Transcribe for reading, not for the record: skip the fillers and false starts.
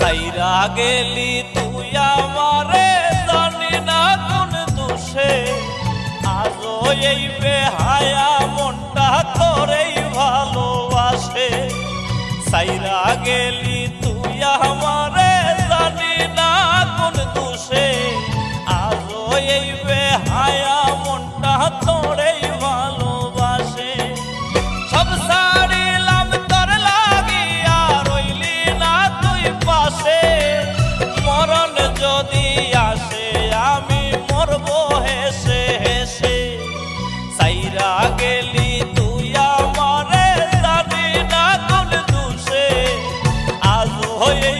সাইরা গেলি তুই আমারে জানি না কোন দোষে আজও এই বেহায়া মনটা তোরেই ভালোবাসে সাইরা গেলি তুই আমারে জানি না কোন দোষে আজও এই বেহায়া মনটা তোরেই ভালোবাসে সব ছাড়িলাম তোর লাগিয়া রইলি না তুই পাশে মরণ যদি আসে আমি মরবো হেসে হেসে সাইরা গেলি তুই আমারে জানি না কোন দোষে আজ হয়ে